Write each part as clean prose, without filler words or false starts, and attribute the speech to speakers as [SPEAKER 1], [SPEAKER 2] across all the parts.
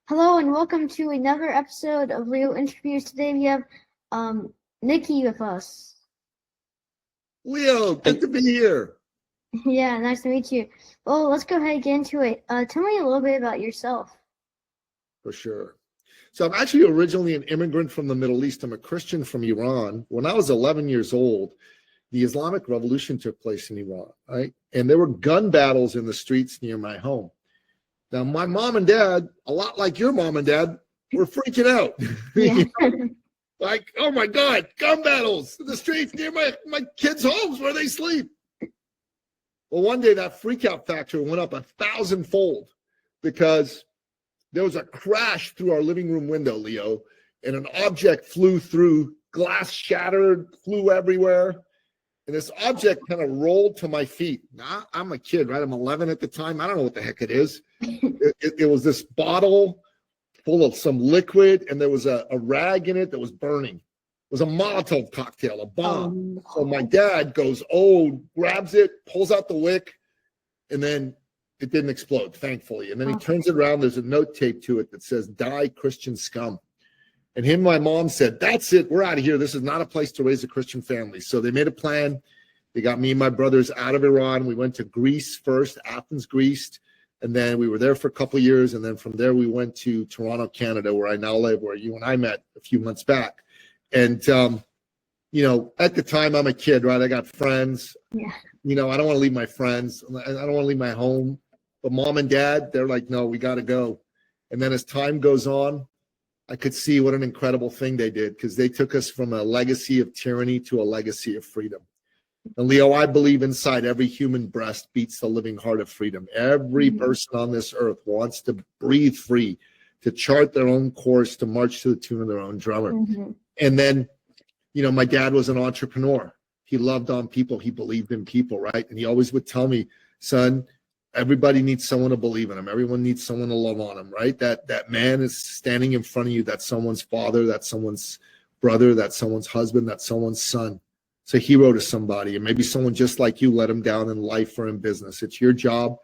[SPEAKER 1] Hello and welcome to another episode of Leo Interviews. Today we have Nicky with us.
[SPEAKER 2] Leo, good to be here.
[SPEAKER 1] Yeah, nice to meet you. Well, let's go ahead and get into it. Tell me a little bit about yourself.
[SPEAKER 2] For sure. So I'm actually originally an immigrant from the Middle East. I'm a Christian from Iran. When I was 11 years old, the Islamic Revolution took place in Iran, right? And there were gun battles in the streets near my home. Now, my mom and dad, a lot like your mom and dad, were freaking out.
[SPEAKER 1] Yeah.
[SPEAKER 2] Like, oh my God, gun battles in the streets near my kids' homes where they sleep. Well, one day that freakout factor went up 1,000-fold because there was a crash through our living room window, Leo, and an object flew through, glass shattered, flew everywhere. And this object kind of rolled to my feet. Now, I'm a kid, right? I'm 11 at the time. I don't know what the heck it is. It was this bottle full of some liquid, and there was a rag in it that was burning. It was a Molotov cocktail, a bomb. So my dad goes, grabs it, pulls out the wick, and then it didn't explode, thankfully. And then he turns it around. There's a note taped to it that says, "Die Christian scum." And him and my mom said, "That's it. We're out of here. This is not a place to raise a Christian family." So they made a plan. They got me and my brothers out of Iran. We went to Greece first, Athens, Greece. And then we were there for a couple of years. And then from there, we went to Toronto, Canada, where I now live, where you and I met a few months back. And, at the time, I'm a kid, right? I got friends.
[SPEAKER 1] Yeah.
[SPEAKER 2] I don't want to leave my friends. I don't want to leave my home. But mom and dad, they're like, no, we got to go. And then as time goes on, I could see what an incredible thing they did, because they took us from a legacy of tyranny to a legacy of freedom. And Leo, I believe inside every human breast beats the living heart of freedom. Every person on this earth wants to breathe free, to chart their own course, to march to the tune of their own drummer. And then, my dad was an entrepreneur. He loved on people. He believed in people, right? And he always would tell me, son, everybody needs someone to believe in them. Everyone needs someone to love on them, right? That man is standing in front of you. That's someone's father. That's someone's brother. That's someone's husband. That's someone's son. It's a hero to somebody. And maybe someone just like you let him down in life or in business. It's your job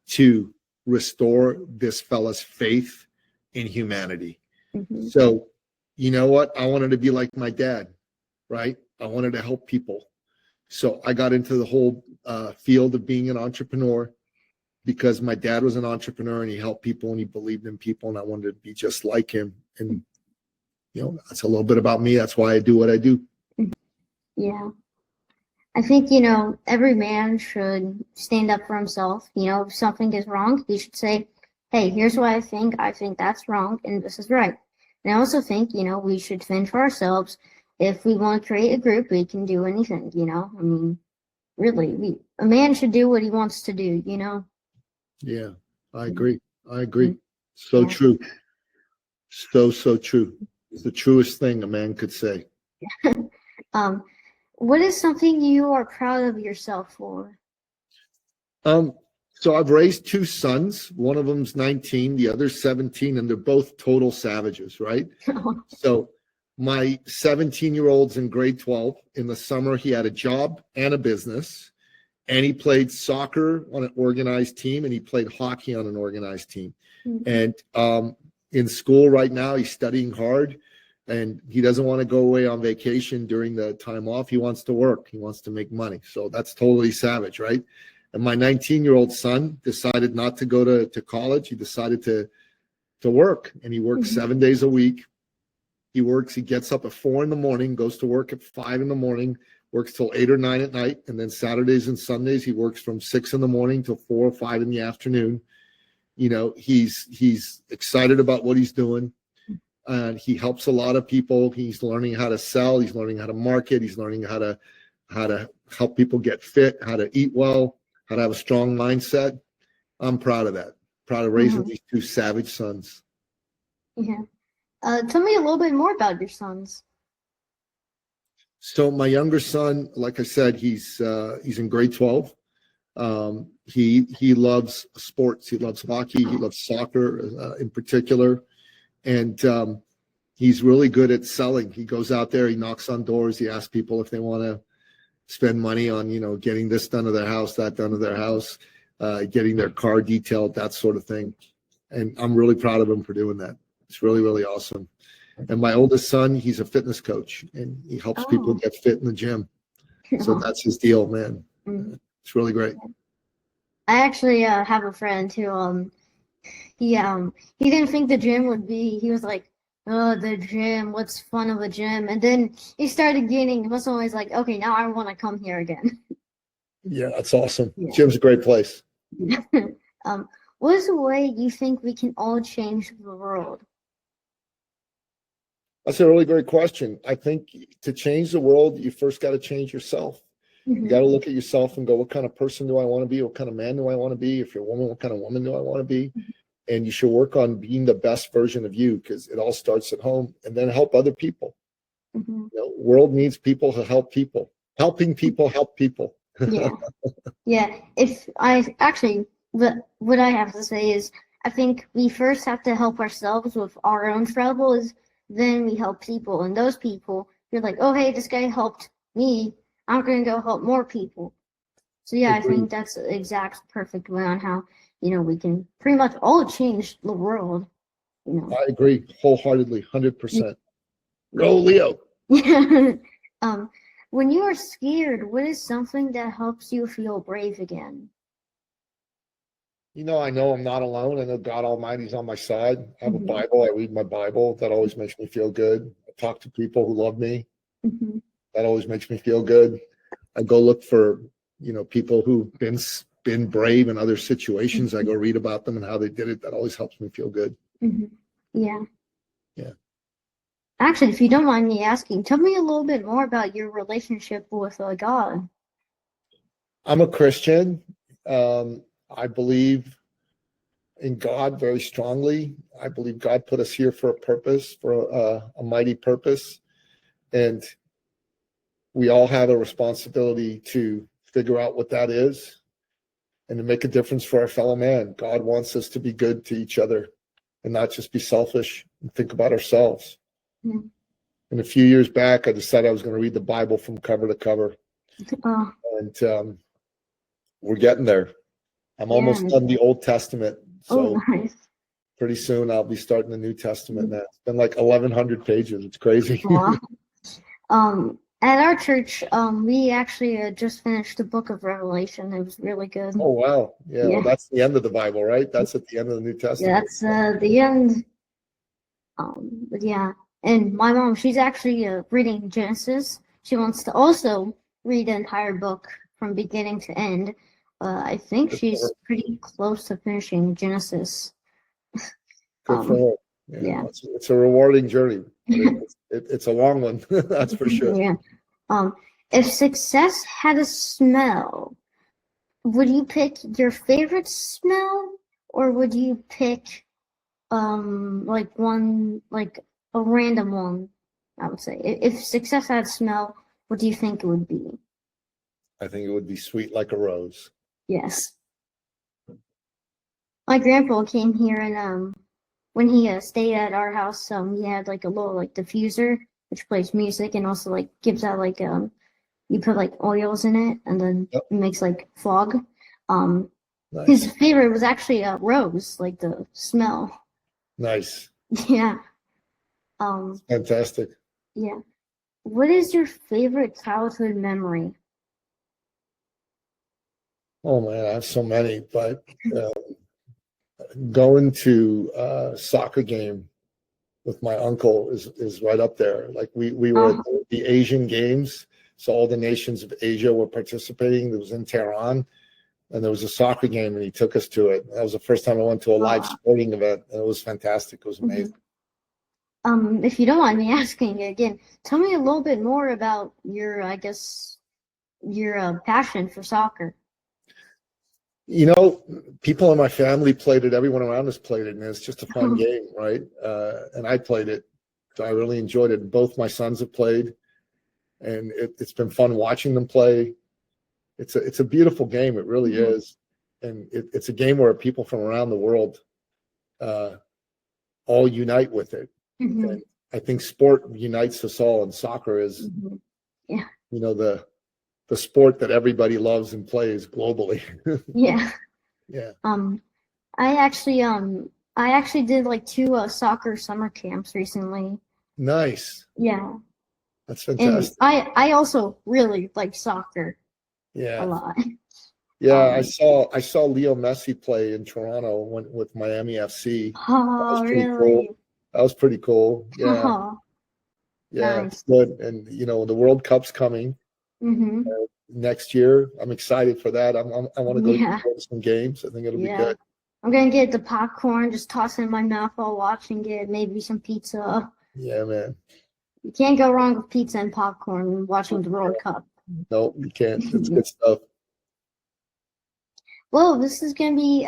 [SPEAKER 2] to restore this fella's faith in humanity. So, you know what? I wanted to be like my dad, right? I wanted to help people. So I got into the whole field of being an entrepreneur, because my dad was an entrepreneur and he helped people and he believed in people, and I wanted to be just like him. And, that's a little bit about me. That's why I do what I do.
[SPEAKER 1] Yeah. I think, every man should stand up for himself. If something is wrong, he should say, hey, here's what I think. I think that's wrong and this is right. And I also think, we should fend for ourselves. If we want to create a group, we can do anything, I mean, really, a man should do what he wants to do,
[SPEAKER 2] Yeah, I agree. So true. So true. It's the truest thing a man could say.
[SPEAKER 1] What is something you are proud of yourself for?
[SPEAKER 2] So I've raised two sons. One of them's 19, the other's 17, and they're both total savages, right? So my 17-year-old's in grade 12. In the summer, he had a job and a business, and he played soccer on an organized team, and he played hockey on an organized team. And in school right now, he's studying hard, and he doesn't want to go away on vacation during the time off. He wants to work. He wants to make money. So that's totally savage, right? And my 19-year-old son decided not to go to college. He decided to work, and he works 7 days a week. He gets up at 4 a.m, goes to work at 5 a.m, works till 8 or 9 at night. And then Saturdays and Sundays, he works from 6 a.m. till 4 or 5 in the afternoon. He's excited about what he's doing. And he helps a lot of people. He's learning how to sell. He's learning how to market. He's learning how to help people get fit, how to eat well, how to have a strong mindset. I'm proud of that. Proud of raising these two savage sons.
[SPEAKER 1] Yeah. Tell me a little bit more about your sons.
[SPEAKER 2] So my younger son, like I said, he's in grade 12. He loves sports. He loves hockey. He loves soccer in particular. And he's really good at selling. He goes out there, he knocks on doors, he asks people if they want to spend money on, getting this done to their house, that done to their house, getting their car detailed, that sort of thing. And I'm really proud of him for doing that. It's really, really awesome. And my oldest son, he's a fitness coach, and he helps people get fit in the gym. So that's his deal, man. It's really great.
[SPEAKER 1] I actually have a friend who he didn't think the gym would be. He was like, oh, the gym, what's fun of a gym? And then he started gaining muscle, and he's like, okay, now I want to come here again.
[SPEAKER 2] Yeah, that's awesome.
[SPEAKER 1] Yeah.
[SPEAKER 2] Gym's a great place.
[SPEAKER 1] What is the way you think we can all change the world?
[SPEAKER 2] That's a really great question. I think to change the world, you first got to change yourself. You got to look at yourself and go, what kind of person do I want to be? What kind of man do I want to be? If you're a woman, what kind of woman do I want to be? And you should work on being the best version of you, because it all starts at home, and then help other people. You know, world needs people to help people. Helping people help people.
[SPEAKER 1] Yeah. Yeah. If I actually, what I have to say is, I think we first have to help ourselves with our own troubles, then we help people. And those people, you're like, oh, hey, this guy helped me. I'm going to go help more people. So yeah, I think that's the exact perfect way on how, you know, we can pretty much all change the world. You know.
[SPEAKER 2] I agree wholeheartedly, 100%. Go, Leo.
[SPEAKER 1] When you are scared, what is something that helps you feel brave again?
[SPEAKER 2] You know, I know I'm not alone. I know God Almighty's on my side. I have a Bible. I read my Bible. That always makes me feel good. I talk to people who love me. That always makes me feel good. I go look for, you know, people who've been brave in other situations. I go read about them and how they did it. That always helps me feel good.
[SPEAKER 1] Yeah.
[SPEAKER 2] Yeah.
[SPEAKER 1] Actually, if you don't mind me asking, tell me a little bit more about your relationship with God.
[SPEAKER 2] I'm a Christian. I believe in God very strongly. I believe God put us here for a purpose, for a mighty purpose. And we all have a responsibility to figure out what that is and to make a difference for our fellow man. God wants us to be good to each other and not just be selfish and think about ourselves. And a few years back, I decided I was going to read the Bible from cover to cover. And we're getting there. I'm almost done the Old Testament. So
[SPEAKER 1] nice.
[SPEAKER 2] Pretty soon I'll be starting the New Testament now. It's been like 1,100 pages. It's crazy.
[SPEAKER 1] Wow. At our church, we actually just finished the book of Revelation. It was really good.
[SPEAKER 2] Oh, wow. Yeah, well, that's the end of the Bible, right? That's at the end of the New Testament.
[SPEAKER 1] Yeah, that's the end. But yeah, and my mom, she's actually reading Genesis. She wants to also read the entire book from beginning to end. I think she's pretty close to finishing Genesis.
[SPEAKER 2] Good for her. Yeah. It's a rewarding journey. It's a long one, that's for sure.
[SPEAKER 1] Yeah. If success had a smell, would you pick your favorite smell, or would you pick like a random one? I would say, if success had a smell, what do you think it would be?
[SPEAKER 2] I think it would be sweet like a rose.
[SPEAKER 1] Yes. My grandpa came here, and when he stayed at our house, he had like a little like diffuser which plays music and also like gives out like you put like oils in it and then it makes like fog. Nice. His favorite was actually rose, like the smell.
[SPEAKER 2] Nice.
[SPEAKER 1] Yeah.
[SPEAKER 2] Fantastic.
[SPEAKER 1] Yeah. What is your favorite childhood memory?
[SPEAKER 2] Oh man, I have so many, but going to a soccer game with my uncle is right up there. Like we were at the Asian Games, so all the nations of Asia were participating. It was in Tehran, and there was a soccer game, and he took us to it. That was the first time I went to a live sporting event, and it was fantastic. It was amazing.
[SPEAKER 1] If you don't mind me asking again, tell me a little bit more about your, I guess, your passion for soccer.
[SPEAKER 2] You know, people in my family played it. Everyone around us played it, and it's just a fun game, right? And I played it, so I really enjoyed it. Both my sons have played, and it's been fun watching them play. It's a beautiful game. It really is, and it's a game where people from around the world all unite with it. And I think sport unites us all, and soccer is, you know, the sport that everybody loves and plays globally.
[SPEAKER 1] Yeah.
[SPEAKER 2] Yeah.
[SPEAKER 1] I actually I actually did like 2 soccer summer camps recently.
[SPEAKER 2] Nice.
[SPEAKER 1] Yeah.
[SPEAKER 2] That's
[SPEAKER 1] And
[SPEAKER 2] fantastic.
[SPEAKER 1] I also really like soccer a
[SPEAKER 2] Yeah.
[SPEAKER 1] lot.
[SPEAKER 2] Yeah, I
[SPEAKER 1] Um,
[SPEAKER 2] saw Leo Messi play in Toronto with Miami FC. That was
[SPEAKER 1] oh,
[SPEAKER 2] pretty cool.
[SPEAKER 1] really?
[SPEAKER 2] That was pretty cool. Yeah.
[SPEAKER 1] Oh,
[SPEAKER 2] Yeah, it's
[SPEAKER 1] nice.
[SPEAKER 2] good. And the World Cup's coming
[SPEAKER 1] Mm-hmm.
[SPEAKER 2] next year. I'm excited for that. I want to go
[SPEAKER 1] Yeah,
[SPEAKER 2] to some games. I think it'll be
[SPEAKER 1] yeah.
[SPEAKER 2] good.
[SPEAKER 1] I'm gonna get the popcorn, just toss it in my mouth while watching it, maybe some pizza.
[SPEAKER 2] Yeah, man.
[SPEAKER 1] You can't go wrong with pizza and popcorn when watching the World Cup.
[SPEAKER 2] No, you can't. It's good stuff.
[SPEAKER 1] Well, this is going to be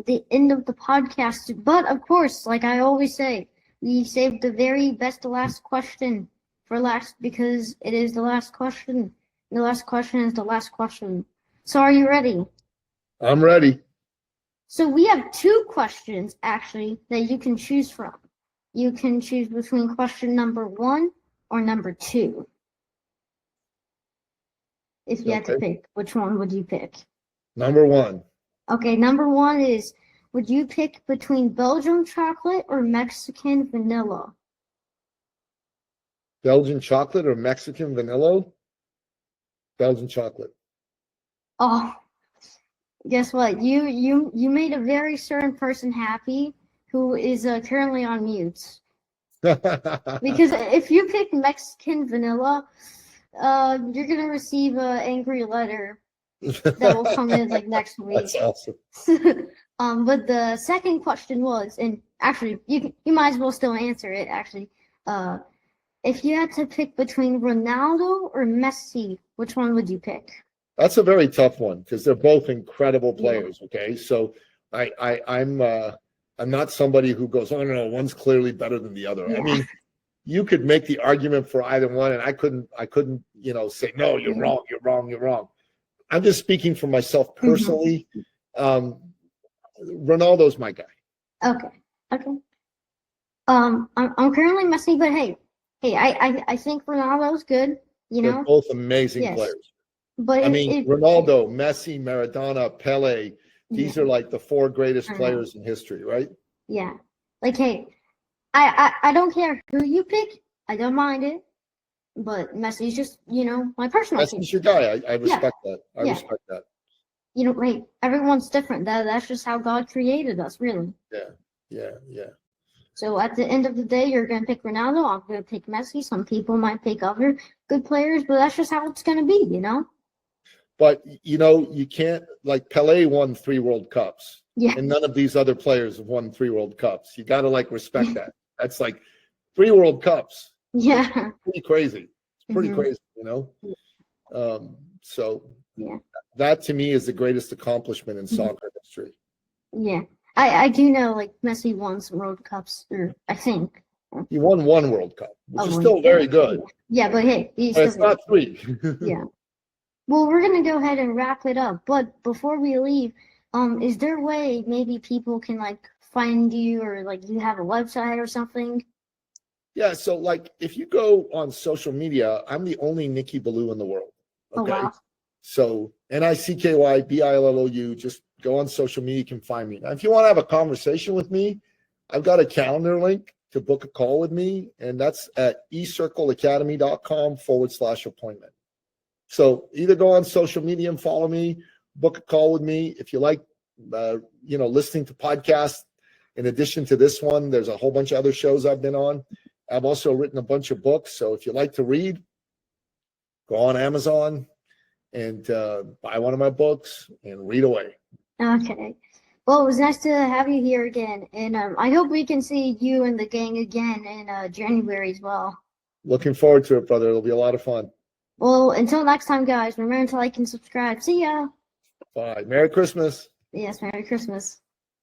[SPEAKER 1] the end of the podcast. But of course, like I always say, we saved the very best last question for last because it is the last question. The last question is the last question. So are you ready?
[SPEAKER 2] I'm ready.
[SPEAKER 1] So we have 2 questions actually that you can choose from. You can choose between question number 1 or number 2. If you had to
[SPEAKER 2] Okay.
[SPEAKER 1] pick, which one would you pick?
[SPEAKER 2] Number 1.
[SPEAKER 1] Okay, number 1 is, would you pick between Belgian chocolate or Mexican vanilla?
[SPEAKER 2] Belgian chocolate or Mexican vanilla? Belgian chocolate.
[SPEAKER 1] Oh, guess what? You made a very certain person happy who is currently on mute. Because if you pick Mexican vanilla, you're gonna receive an angry letter that will come in like next week.
[SPEAKER 2] That's awesome.
[SPEAKER 1] But the second question was, and actually, you might as well still answer it. Actually, if you had to pick between Ronaldo or Messi, which one would you pick?
[SPEAKER 2] That's a very tough one because they're both incredible
[SPEAKER 1] Yeah.
[SPEAKER 2] players. Okay, so I'm not somebody who goes, oh no, one's clearly better than the other. I
[SPEAKER 1] Yeah.
[SPEAKER 2] mean, you could make the argument for either one, and I couldn't say no, you're
[SPEAKER 1] Mhm.
[SPEAKER 2] wrong, you're wrong, you're wrong. I'm just speaking for myself personally. Ronaldo's my guy.
[SPEAKER 1] Okay. Okay. I'm currently Messi, but hey, I think Ronaldo's good. You
[SPEAKER 2] They're
[SPEAKER 1] know.
[SPEAKER 2] both amazing
[SPEAKER 1] Yes.
[SPEAKER 2] players.
[SPEAKER 1] But
[SPEAKER 2] I mean, Ronaldo, Messi, Maradona, Pele, these
[SPEAKER 1] yeah.
[SPEAKER 2] are like the 4 greatest
[SPEAKER 1] I know.
[SPEAKER 2] players in history, right?
[SPEAKER 1] Yeah. Like, hey, I don't care who you pick. I don't mind it. But Messi's just, my personal opinion.
[SPEAKER 2] Messi's your guy. I respect that. I
[SPEAKER 1] Yeah.
[SPEAKER 2] respect that.
[SPEAKER 1] Hey, everyone's different. That's just how God created us, really.
[SPEAKER 2] Yeah.
[SPEAKER 1] So at the end of the day, you're gonna pick Ronaldo. I'm gonna pick Messi. Some people might pick other good players, but that's just how it's gonna be,
[SPEAKER 2] But you can't, like, Pele won 3 World Cups,
[SPEAKER 1] Yeah.
[SPEAKER 2] and none of these other players have won 3 World Cups. You got to respect that. That's like 3 World Cups.
[SPEAKER 1] Yeah.
[SPEAKER 2] That's pretty crazy. It's pretty
[SPEAKER 1] Mhm.
[SPEAKER 2] crazy, So
[SPEAKER 1] Yeah.
[SPEAKER 2] that to me is the greatest accomplishment in soccer history.
[SPEAKER 1] Yeah. I do know like Messi won some World Cups, or I think.
[SPEAKER 2] He won 1 World Cup, which is
[SPEAKER 1] Oh,
[SPEAKER 2] still very good.
[SPEAKER 1] Yeah, but hey,
[SPEAKER 2] But it's not 3.
[SPEAKER 1] Yeah. Well, we're gonna go ahead and wrap it up. But before we leave, is there a way maybe people can find you, or you have a website or something?
[SPEAKER 2] Yeah, so if you go on social media, I'm the only Nicky Billou in the world. Okay.
[SPEAKER 1] Oh, wow.
[SPEAKER 2] So NICKYBILLOU, just go on social media, you can find me. Now, if you want to have a conversation with me, I've got a calendar link to book a call with me, and that's at ecircleacademy.com/appointment. So either go on social media and follow me, book a call with me. If you like, listening to podcasts, in addition to this one, there's a whole bunch of other shows I've been on. I've also written a bunch of books. So if you like to read, go on Amazon and buy one of my books and read away.
[SPEAKER 1] Okay. Well, it was nice to have you here again, and I hope we can see you and the gang again in January as well.
[SPEAKER 2] Looking forward to it, brother. It'll be a lot of fun.
[SPEAKER 1] Well, until next time, guys, remember to like and subscribe. See ya.
[SPEAKER 2] Bye. Merry Christmas.
[SPEAKER 1] Yes, Merry Christmas.